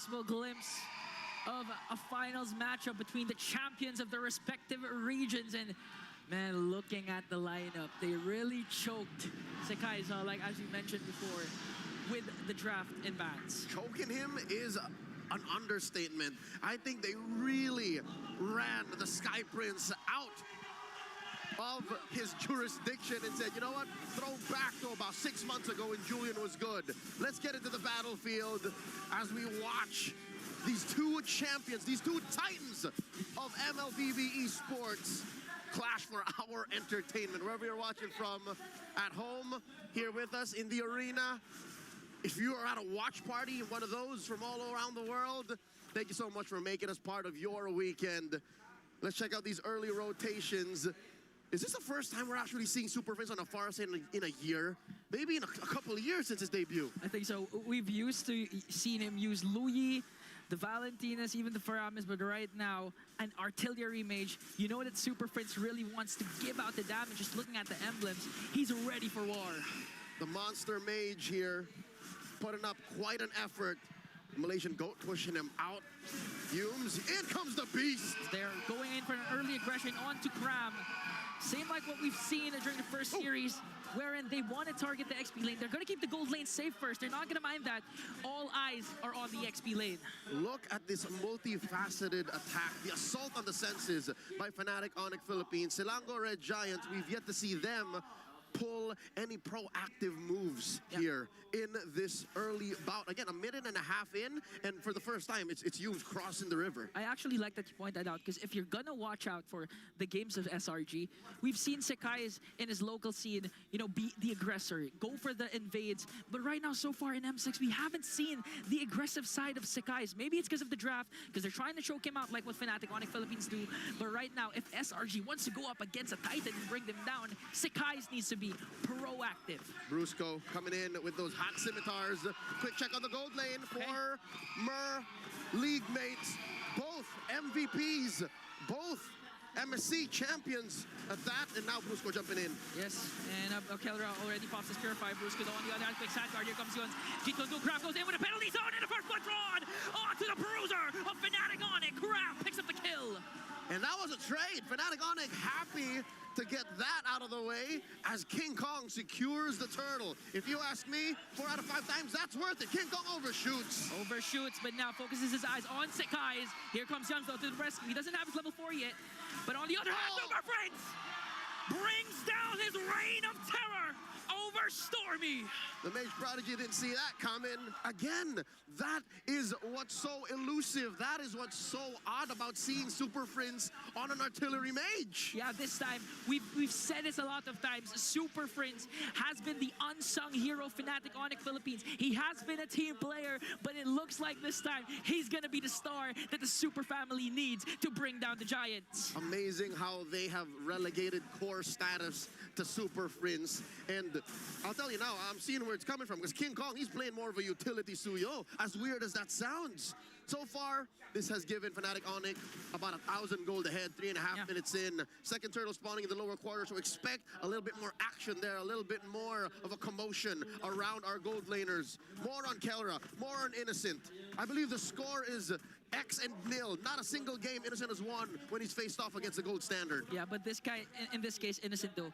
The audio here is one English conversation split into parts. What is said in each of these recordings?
possible glimpse of a finals matchup between the champions of their respective regions. And man, looking at the lineup, they really choked Sekai's, like as you mentioned before, with the draft in bans. Choking him is an understatement. I think they really ran the Sky Prince out of his jurisdiction and said, you know what, throw back to about 6 months ago when Julian was good. Let's get into the battlefield as we watch these two champions, these two titans of Mlbb esports clash for our entertainment. Wherever you're watching from, at home, here with us in the arena. If you are at a watch party, one of those from all around the world, thank you so much for making us part of your weekend. Let's check out these early rotations. Is this the first time we're actually seeing Super Friends on a far side in a year? Maybe in a couple of years since his debut. I think so. We've used to seen him use Louis, the Valentinas, even the Faramis, but right now, an artillery mage. You know that Super Friends really wants to give out the damage just looking at the emblems. He's ready for war. The monster mage here, putting up quite an effort. Malaysian Goat pushing him out. Humes, in comes the beast. They're going in for an early aggression onto Cram. Same like what we've seen during the first series, wherein they want to target the XP lane. They're going to keep the gold lane safe first. They're not going to mind that. All eyes are on the XP lane. Look at this multifaceted attack. The assault on the senses by FNATIC ONIC Philippines. Selangor Red Giants, we've yet to see them pull any proactive moves here in this early bout. Again, a minute and a half in, and for the first time, it's Humes crossing the river. I actually like that you point that out, because if you're gonna watch out for the games of SRG, we've seen Sekai in his local scene, you know, be the aggressor, go for the invades. But right now, so far in M6, we haven't seen the aggressive side of Sekai. Maybe it's because of the draft, because they're trying to choke him out like what FNATIC ONIC Philippines do. But right now, if SRG wants to go up against a Titan and bring them down, Sekai needs to be proactive. Brusco coming in with those hot scimitars. Quick check on the gold lane for Mer league mates. Both MVPs, both MSC champions at that, and now Brusco jumping in. Yes, and Kelra already pops his Purify. Brusco on the other hand, quick sandguard. Here comes Yuns. G2 Craft goes in with a penalty zone, and the first one drawn onto the bruiser of FNATIC ONIC. Craft picks up the kill. And that was a trade. FNATIC ONIC happy to get that out of the way as King Kong secures the turtle. If you ask me, 4 out of 5 times, that's worth it. King Kong overshoots. Overshoots, but now focuses his eyes on Sekai's. Here comes Yuns though to the rescue. He doesn't have his level 4 yet. But on the other hand, Super Friends brings down his reign of terror over Stormy. The Mage Prodigy didn't see that coming. Again, that is what's so elusive. That is what's so odd about seeing Super Friends on an artillery mage. Yeah, this time, we've said this a lot of times. Super Friends has been the unsung hero of FNATIC ONIC Philippines. He has been a team player, but it looks like this time he's gonna be the star that the Super family needs to bring down the Giants. Amazing how they have relegated core status to Super Friends. And I'll tell you now, I'm seeing where it's coming from, because King Kong, he's playing more of a utility Suyo, as weird as that sounds. So far, this has given FNATIC ONIC about 1,000 gold ahead, 3.5 minutes in. Second turtle spawning in the lower quarter, so expect a little bit more action there, a little bit more of a commotion around our gold laners. More on Kelra, more on Innocent. I believe the score is X and nil. Not a single game Innocent has won when he's faced off against the gold standard. Yeah, but this guy, in this case, Innocent though,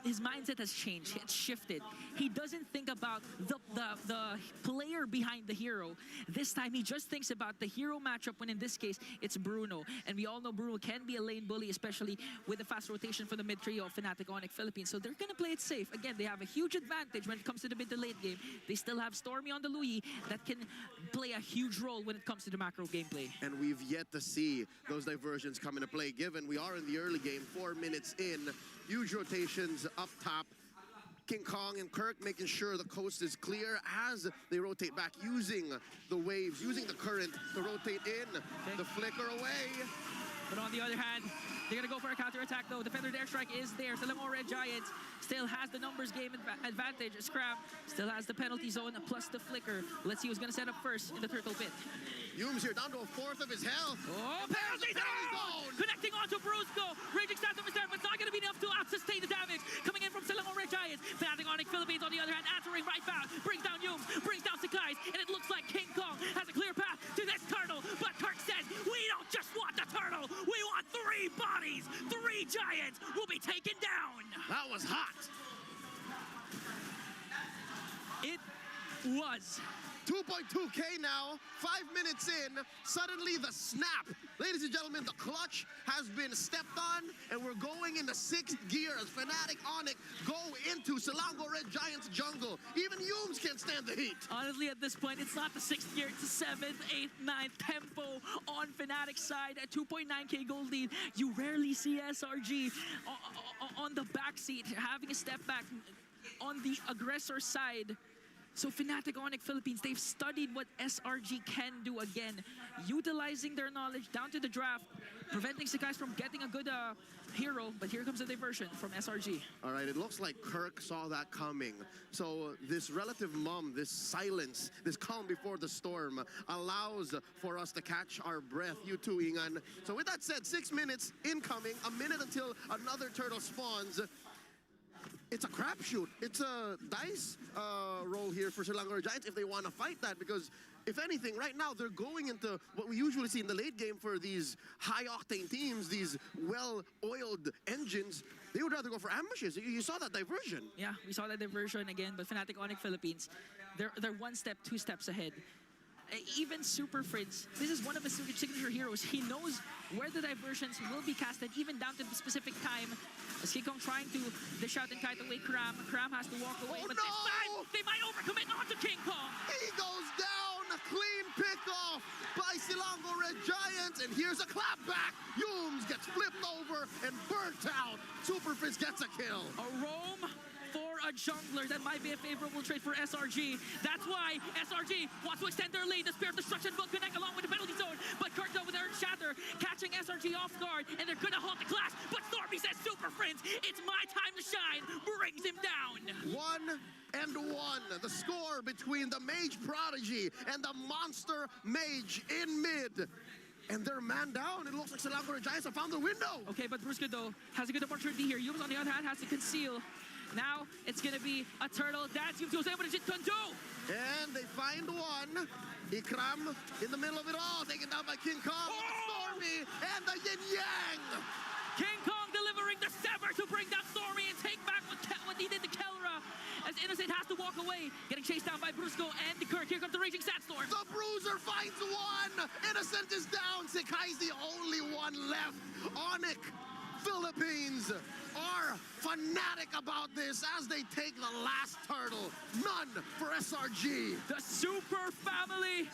his mindset has changed. It's shifted. He doesn't think about the player behind the hero. This time, he just thinks about the hero matchup, when in this case, it's Bruno. And we all know Bruno can be a lane bully, especially with the fast rotation for the mid trio of FNATIC ONIC Philippines. So they're going to play it safe. Again, they have a huge advantage when it comes to the mid to late game. They still have Stormy on the Louis that can play a huge role when it comes to the macro gameplay. And we've yet to see those diversions come into play, given we are in the early game, 4 minutes in. Huge rotations up top. King Kong and Kirk making sure the coast is clear as they rotate back, using the waves, using the current to rotate in. The flicker away. But on the other hand, they're going to go for a counter-attack though. Defender airstrike is there. Selangor Red Giants still has the numbers game advantage. Scrap still has the penalty zone plus the flicker. Let's see who's going to set up first in the turtle pit. Humes here down to 1/4 of his health. Oh, penalty zone! Connecting onto Brusco. Raging stats of his turn, but it's not going to be enough to sustain the damage. Coming in from Selangor Red Giants. FNATIC ONIC Philippines on the other hand, answering right back. Brings down Humes, brings down Sekai's, and it looks like King Kong has a clear path was. 2.2K now, 5 minutes in, suddenly the snap. Ladies and gentlemen, the clutch has been stepped on, and we're going into 6th gear as FNATIC ONIC go into Selangor Red Giants jungle. Even Yums can't stand the heat. Honestly, at this point, it's not the 6th gear, it's the 7th, 8th, 9th tempo on FNATIC's side at 2.9K gold lead. You rarely see SRG on the backseat, having a step back on the aggressor side. So FNATIC ONIC Philippines, they've studied what SRG can do again, utilizing their knowledge down to the draft, preventing Sekais from getting a good hero, but here comes the diversion from SRG. All right, it looks like Kirk saw that coming. So this relative mum, this silence, this calm before the storm allows for us to catch our breath. You too, Ingan. So with that said, 6 minutes incoming, a minute until another turtle spawns. It's a crapshoot. It's a dice roll here for Selangor Giants if they want to fight that, because if anything, right now they're going into what we usually see in the late game for these high-octane teams, these well-oiled engines. They would rather go for ambushes. You saw that diversion. Yeah, we saw that diversion again, but FNATIC ONIC Philippines, they're 1 step, 2 steps ahead. Even Super Fritz, this is one of his signature heroes. He knows where the diversions will be casted, even down to the specific time. As King Kong trying to dish out and kite away Kram. Kram has to walk away, but no! this time, they might overcommit onto King Kong. He goes down, a clean pick-off by Selangor Red Giants, and here's a clapback. Yums gets flipped over and burnt out. Super Fritz gets a kill. A roam for a jungler, that might be a favorable trade for SRG. That's why SRG wants to extend their lead. The Spear of Destruction will connect along with the penalty zone, but Kirk though with Earth Shatter catching SRG off guard, and they're gonna halt the clash, but Stormy says, Super Friends, it's my time to shine, brings him down. 1-1, the score between the Mage Prodigy and the Monster Mage in mid. And they're man down. It looks like Selangor Giants have found the window. Okay, but Brusco though has a good opportunity here. Yums on the other hand has to conceal. Now it's gonna be a turtle. That's Yums was able to just undo. And they find one. Ikram in the middle of it all, taken down by King Kong. Stormy and the Yin Yang. King Kong delivering the Sever to bring down Stormy and take back what he did to Kelra. As Innocent has to walk away, getting chased down by Brusco and the Kirk. Here comes the Raging Sandstorm. The Bruiser finds one. Innocent is down. Sekai's the only one left. ONIC Philippines are fanatic about this as they take the last turtle. None for SRG. The Super Family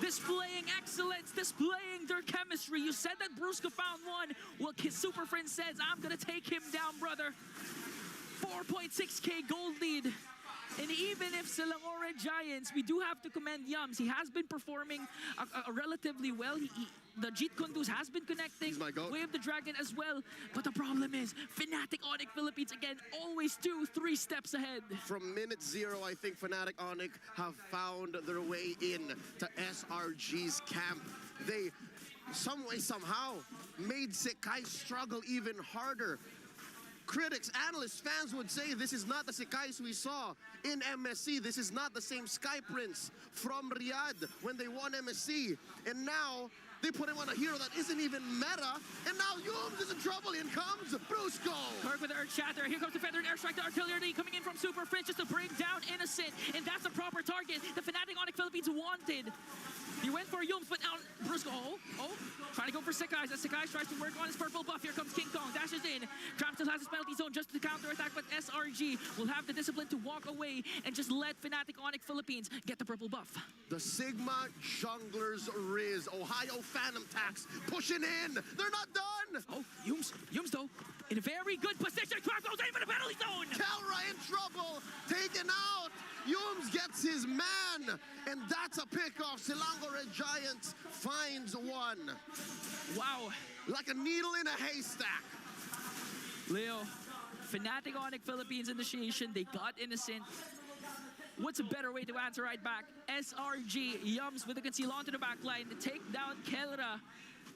displaying excellence, displaying their chemistry. You said that Brusco found one. Well, his Super Friend says, I'm gonna take him down, brother. 4.6K gold lead. And even if Selangor Red Giants, we do have to commend Yums. He has been performing relatively well. The Jeet Kunduz has been connecting. He's my goat. Wave the Dragon as well. But the problem is, FNATIC ONIC Philippines, again, always 2-3 steps ahead. From minute 0, I think FNATIC ONIC have found their way in to SRG's camp. They, some way, somehow, made Sekai struggle even harder. Critics, analysts, fans would say this is not the Sekais we saw in MSC. This is not the same Sky Prince from Riyadh when they won MSC. And now they put him on a hero that isn't even meta. And now Yums is in trouble. In comes Brusco. Kirk with the Earth Shatter. Here comes the Feathered Airstrike. The artillery coming in from Super Fritz just to bring down Innocent. And that's the proper target the FNATIC ONIC Philippines wanted. He went for Yums, but now Brusco, trying to go for Sekais. As Sekais tries to work on his purple buff. Here comes King Kong, dashes in. Kram still has his penalty zone just to counter-attack, but SRG will have the discipline to walk away and just let FNATIC ONIC Philippines get the purple buff. The Sigma Junglers Riz, Ohio Phantom Tax, pushing in. They're not done. Oh, Yums though, in a very good position. Kram goes in for the penalty zone. Kelra in trouble, taken out. Yums gets his man, and that's a pick-off. Selangor Red Giants finds one. Wow. Like a needle in a haystack. Leo, FNATIC ONIC Philippines initiation, they got Innocent. What's a better way to answer right back? SRG, Yums with the conceal onto the back line to take down Kelra.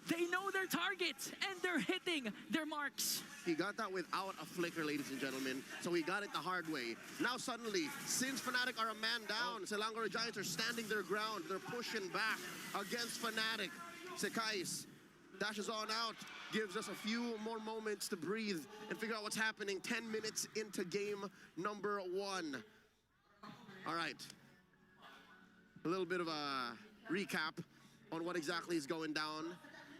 They know their targets, and they're hitting their marks. He got that without a flicker, ladies and gentlemen. So he got it the hard way. Now suddenly, since FNATIC are a man down, Selangor Giants are standing their ground. They're pushing back against FNATIC. Sekais dashes on out, gives us a few more moments to breathe and figure out what's happening. 10 minutes into game number 1. All right. a little bit of a recap on what exactly is going down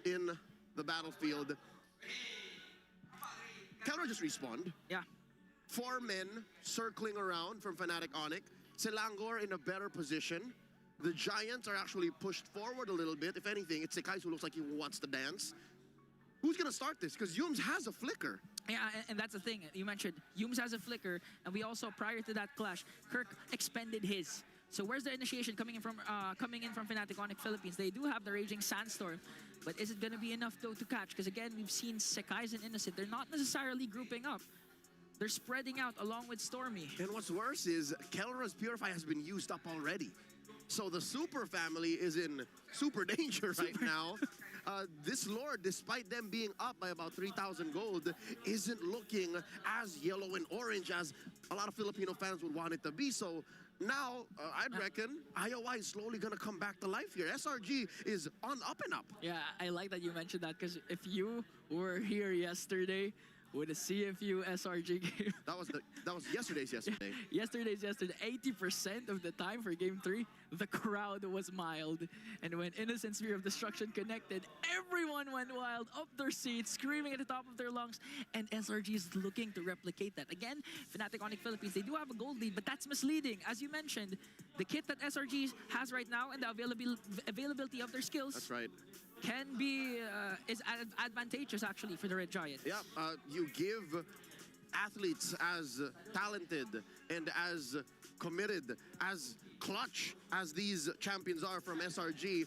in the battlefield. Kelra just respawned. Yeah. 4 men circling around from FNATIC ONIC. Selangor in a better position. The Giants are actually pushed forward a little bit. If anything, it's Sekais who looks like he wants to dance. Who's going to start this? Because Yums has a flicker. Yeah, and that's the thing. You mentioned Yums has a flicker, and we also, prior to that clash, Kirk expended his. So where's the initiation coming in from FNATIC ONIC Philippines? They do have the Raging Sandstorm, but is it going to be enough though to catch? Because again, we've seen Sekais and Innocent. They're not necessarily grouping up. They're spreading out along with Stormy. And what's worse is Kelra's Purify has been used up already. So the Super family is in super danger right now. This Lord, despite them being up by about 3,000 gold, isn't looking as yellow and orange as a lot of Filipino fans would want it to be. So now, I'd reckon IOI is slowly going to come back to life here. SRG is on up and up. Yeah, I like that you mentioned that, because if you were here yesterday with a CFU SRG game. That was yesterday's yesterday. Yesterday's yesterday. 80% of the time for game 3, the crowd was mild. And when Innocent Sphere of Destruction connected, everyone went wild, up their seats, screaming at the top of their lungs. And SRG is looking to replicate that. Again, FNATIC ONIC Philippines, they do have a gold lead, but that's misleading. As you mentioned, the kit that SRG has right now and the availability of their skills. That's right. Can be is advantageous actually for the Red Giant. Yeah, you give athletes as talented and as committed, as clutch as these champions are from SRG,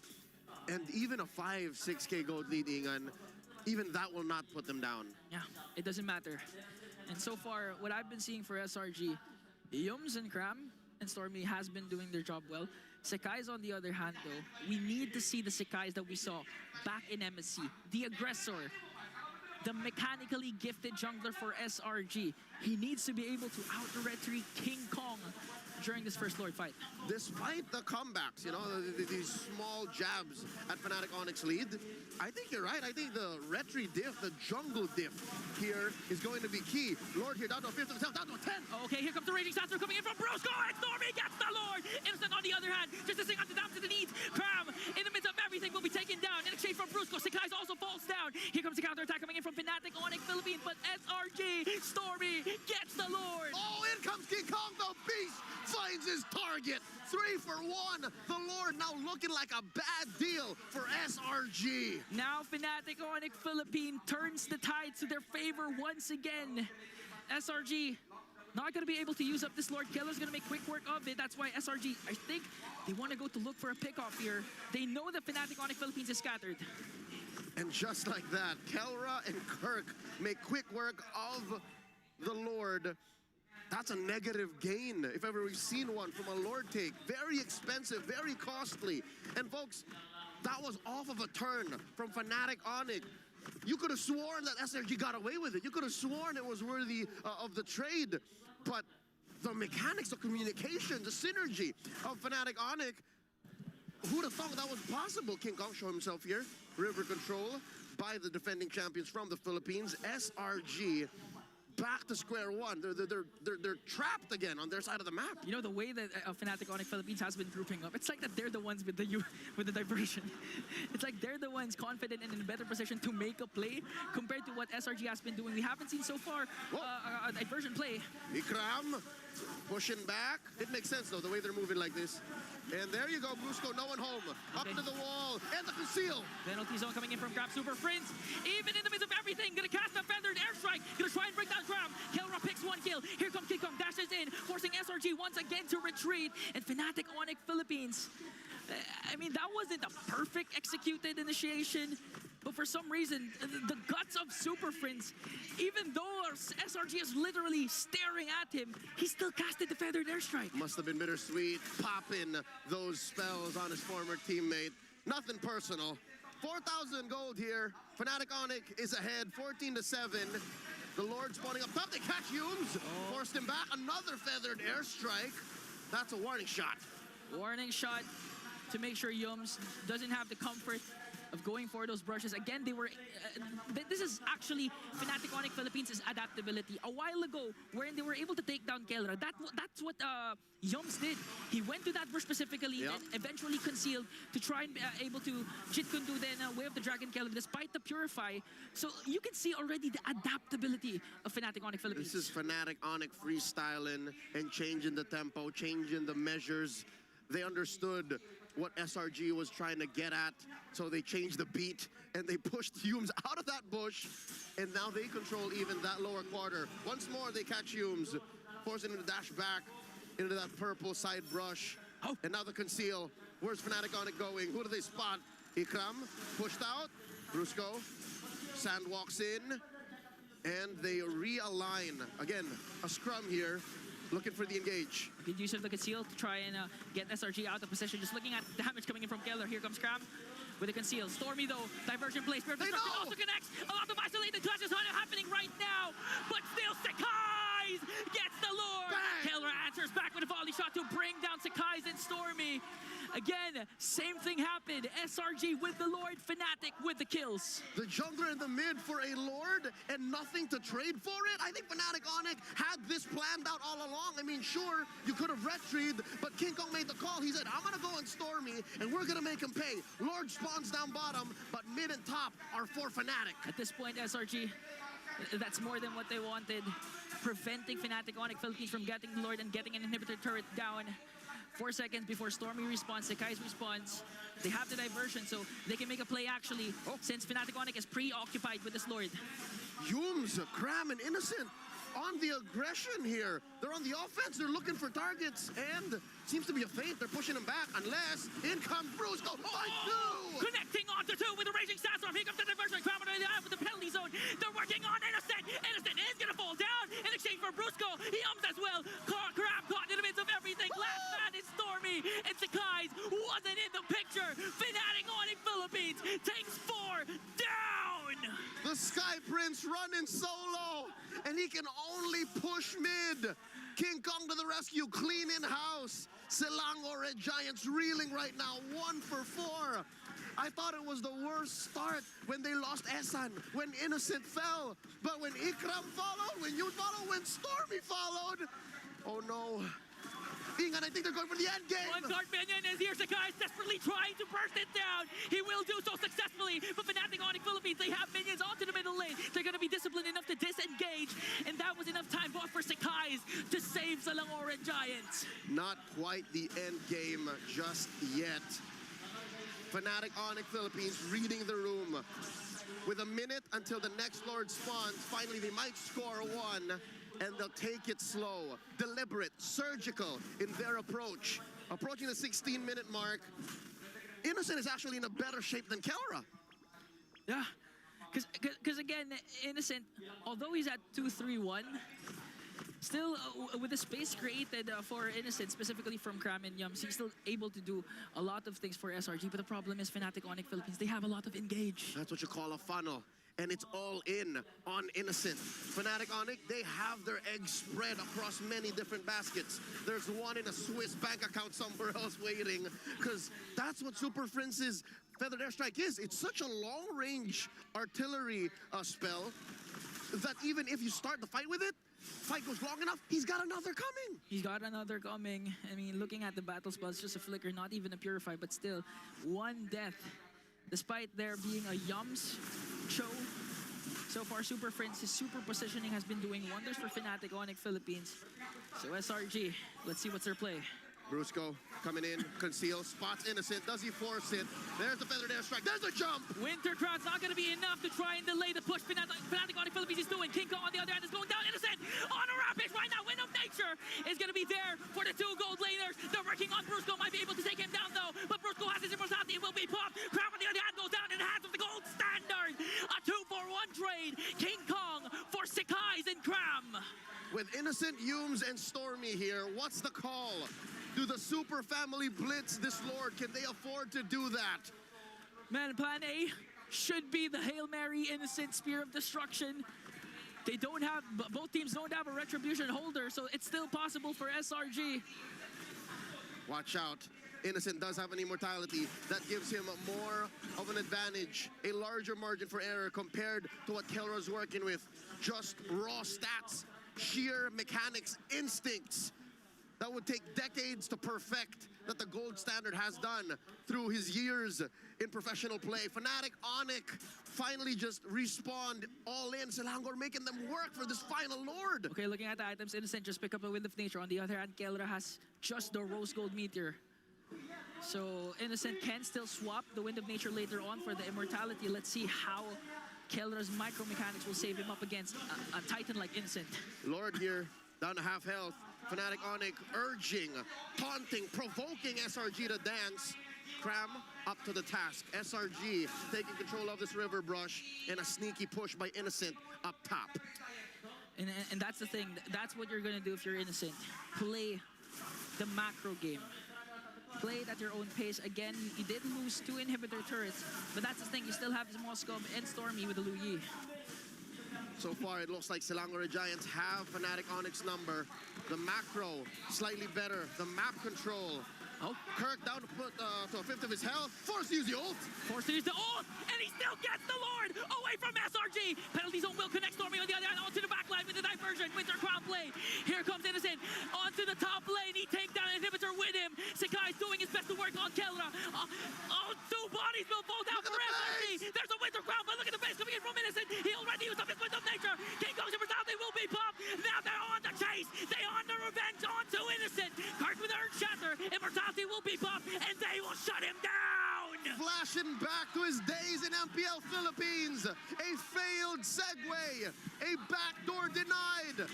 and even a 5-6K gold leading, and even that will not put them down. Yeah, it doesn't matter. And so far, what I've been seeing for SRG, Yums and Cram and Stormy has been doing their job well. Sekais, on the other hand, though, we need to see the Sekais that we saw back in MSC. The aggressor, the mechanically gifted jungler for SRG. He needs to be able to out-retreat King Kong during this first Lord fight. Despite the comebacks, you know, these small jabs at FNATIC ONIC's lead, I think you're right. I think the retry diff, the jungle diff here is going to be key. Lord here down to a 5th of himself, down to a 10. Okay, here comes the Raging Sandstorm coming in from Brusco, and Stormy gets the Lord. Innocent on the other hand, just listening onto down to the knees. Cram, in the midst of everything, will be taken down. In exchange from Brusco, Sekais also falls down. Here comes the counterattack coming in from FNATIC ONIC Philippines, but SRG, Stormy gets the Lord. Oh, in comes King Kong, the beast finds his target. 3 for 1. The Lord now looking like a bad deal for SRG. Now FNATIC ONIC Philippines turns the tides to their favor once again. SRG not going to be able to use up this Lord. Kelra's going to make quick work of it. That's why SRG, I think they want to go to look for a pick-off here. They know that FNATIC ONIC Philippines is scattered. And just like that, Kelra and Kirk make quick work of the Lord. That's a negative gain, if ever we've seen one from a Lord take. Very expensive, very costly. And folks, that was off of a turn from FNATIC ONIC. You could have sworn that SRG got away with it. You could have sworn it was worthy of the trade. But the mechanics of communication, the synergy of FNATIC ONIC, who'd have thought that was possible? King Kong show himself here. River control by the defending champions from the Philippines. SRG back to square one. They're trapped again on their side of the map. You know, the way that FNATIC ONIC Philippines has been grouping up, it's like that they're the ones with the diversion. It's like they're the ones confident and in a better position to make a play compared to what SRG has been doing. We haven't seen so far a diversion play. Ikram pushing back. It makes sense though, the way they're moving like this. And there you go, Brusco, no one home. Up to the wall, and the conceal. Penalty zone coming in from Grab Super Prince. Even in the midst of everything, gonna cast a feathered airstrike. Gonna try and bring down Grab. Kelra picks 1 kill. Here comes King Kong, dashes in, forcing SRG once again to retreat. And FNATIC ONIC Philippines, I mean, that wasn't a perfect executed initiation. But for some reason, the guts of Super Prince, even though SRG is literally staring at him, he still casted the feathered airstrike. Must have been bittersweet, popping those spells on his former teammate. Nothing personal. 4,000 gold here. FNATIC ONIC is ahead, 14-7. The Lord spawning up top. They catch Yums. Forced him back. Another feathered airstrike. That's a warning shot. Warning shot. to make sure Yums doesn't have the comfort of going for those brushes. Again, they were, this is actually FNATIC ONIC Philippines' adaptability. A while ago, wherein they were able to take down Kelra, that's what Yums did. He went to that brush specifically and eventually concealed to try and be able to Jit Kundu then Way of the Dragon Kelra despite the Purify. So you can see already the adaptability of FNATIC ONIC Philippines. This is FNATIC ONIC freestyling and changing the tempo, changing the measures. They understood what SRG was trying to get at, so they changed the beat and they pushed Yums out of that bush, and now they control even that lower quarter. Once more, they catch Yums, forcing him to dash back into that purple side brush. And now the conceal. Where's FNATIC ONIC going? Who do they spot? Ikram pushed out. Brusco. Sand walks in, and they realign. Again, a scrum here. Looking for the engage. Good use of the conceal to try and get SRG out of position. Just looking at damage coming in from Keller. Here comes Cram with a conceal. Stormy though, diversion place. Perfect also connects. A lot of isolated clashes happening right now. But still Sakai's gets the lure. Keller answers back with a volley shot to bring down Sakai's and Stormy. Again, same thing happened. SRG with the Lord, FNATIC with the kills. The jungler in the mid for a Lord and nothing to trade for it? I think FNATIC ONIC had this planned out all along. I mean, sure, you could have retrieved, but King Kong made the call. He said, I'm going to go on Stormy, and we're going to make him pay. Lord spawns down bottom, but mid and top are for FNATIC. At this point, SRG, that's more than what they wanted. Preventing FNATIC ONIC Philippines from getting the Lord and getting an inhibitor turret down. 4 seconds before Stormy responds, Sakai's response. They have the diversion, so they can make a play actually, since FNATIC ONIC is preoccupied with this Lord. Yums, Cram, and Innocent on the aggression here. They're on the offense, they're looking for targets, and seems to be a feint. They're pushing him back, unless in comes Brusco. Connecting onto two with the Raging Sandstorm. Here comes the diversion. Cram on the eye with the penalty zone. They're working on Innocent. Innocent is going to fall down in exchange for Brusco. He as well. Cram caught in the midst of everything. Last man is Stormy. And Sakai's wasn't in the picture. FNATIC ONIC Philippines takes 4 down. The Sky Prince running solo, and he can only push mid. King Kong to the rescue, clean in house. Selangor Red Giants reeling right now, 1 for 4. I thought it was the worst start when they lost Esan, when Innocent fell. But when Ikram followed, when you followed, when Stormy followed, oh no. Ingan, I think they're going for the end game. One guard minion is here. Sakai's desperately trying to burst it down. He will do so successfully. But FNATIC ONIC Philippines, they have minions onto the middle lane. They're going to be disciplined enough to disengage. And that was enough time bought for Sakai's to save Selangor Red Giants. Not quite the end game just yet. FNATIC ONIC Philippines reading the room. With a minute until the next Lord spawns, finally they might score 1. And they'll take it slow, deliberate, surgical in their approach. Approaching the 16-minute mark, Innocent is actually in a better shape than Kelra. Yeah, because again, Innocent, although he's at 2-3-1, still with the space created for Innocent, specifically from Cram and Yums, he's still able to do a lot of things for SRG. But the problem is FNATIC ONIC Philippines, they have a lot of engage. That's what you call a funnel. And it's all in on Innocent. FNATIC ONIC, they have their eggs spread across many different baskets. There's one in a Swiss bank account somewhere else waiting, because that's what Super Prince's Feathered Airstrike is. It's such a long-range artillery spell that even if you start the fight with it, fight goes long enough, he's got another coming. He's got another coming. I mean, looking at the battle spell, it's just a flicker, not even a Purify, but still, 1 death. Despite there being a Yums show, so far Super Prince, his super positioning has been doing wonders for FNATIC ONIC Philippines. So SRG, let's see what's their play. Brusco coming in, conceal, spots Innocent. Does he force it? There's the Feathered Airstrike. There's the jump. Winter Crown's not going to be enough to try and delay the push FNATIC ONIC Philippines is doing. King Kong on the other hand is going down. Innocent on a rampage right now. Wind of Nature is going to be there for the 2 gold laners. They're working on Brusco. Might be able to take him down though. But Brusco has his immortality. It will be popped. Crown on the other hand goes down in the hands of the gold standard. A 2-for-1 trade. King Kong for Sakai's and Cram. With Innocent, Yums, and Stormy here, what's the call? Do the Super Family blitz this Lord? Can they afford to do that? Man, plan A should be the Hail Mary Innocent Spear of Destruction. They don't have, both teams don't have a Retribution holder, so it's still possible for SRG. Watch out. Innocent does have an immortality that gives him more of an advantage, a larger margin for error compared to what Kelra's working with. Just raw stats, sheer mechanics, instincts that would take decades to perfect, that the gold standard has done through his years in professional play. FNATIC ONIC finally just respawned all in. Selangor making them work for this final lord. Okay, looking at the items, Innocent just pick up a Wind of Nature. On the other hand, Kelra has just the Rose Gold Meteor. So Innocent can still swap the Wind of Nature later on for the immortality. Let's see how Kelra's micro mechanics will save him up against a Titan like Innocent. Lord here, down to half health. FNATIC ONIC urging, taunting, provoking SRG to dance. Cram up to the task. SRG taking control of this river brush and a sneaky push by Innocent up top. And that's the thing. That's what you're going to do if you're Innocent. Play the macro game. Play it at your own pace. Again, you did lose 2 inhibitor turrets, but that's the thing. You still have Moskov and Stormy with the Lu Yi. So far, it looks like Selangor Giants have FNATIC ONIC's number. The macro, slightly better. The map control. Oh, Kirk down to put to a fifth of his health. Forced to use the ult. Forced to use the ult, and he still gets the Lord away from SRG. Penalty zone will connect Stormy on the other hand onto the backline with the diversion. Winter Crown play. Here comes Innocent onto the top lane. He takes down inhibitor with him. Sakai's doing his best to work on Kelra. 2 bodies will fall down for SRG. There's a Winter Crown, but look at the base coming in from Innocent. He already used up his Wind of Nature. King Kong's immortality will be popped. Now they're on the chase. They on the revenge onto Innocent. Kirk with Earth Shatter. Immortality will be popped, and they will shut him down. Flashing back to his days in MPL Philippines. A failed segue. A backdoor denied.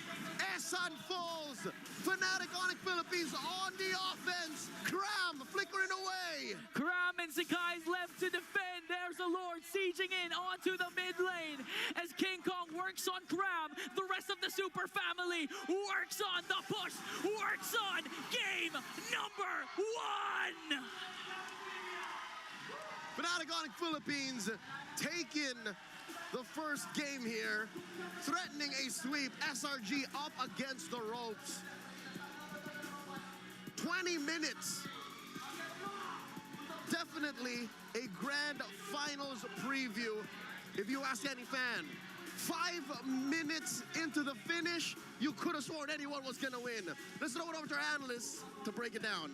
Esan falls. FNATIC ONIC Philippines on the offense. Cram flickering away. Cram and Sakai's left to defend. There's the Lord sieging in onto the mid lane. As King Kong works on Cram, the rest of the Super family works on the push, works on game number 1. FNATIC ONIC Philippines taking the first game here, threatening a sweep. SRG up against the ropes. 20 minutes. Definitely a grand finals preview. If you ask any fan, 5 minutes into the finish, you could have sworn anyone was gonna win. Let's throw it over to our analysts to break it down.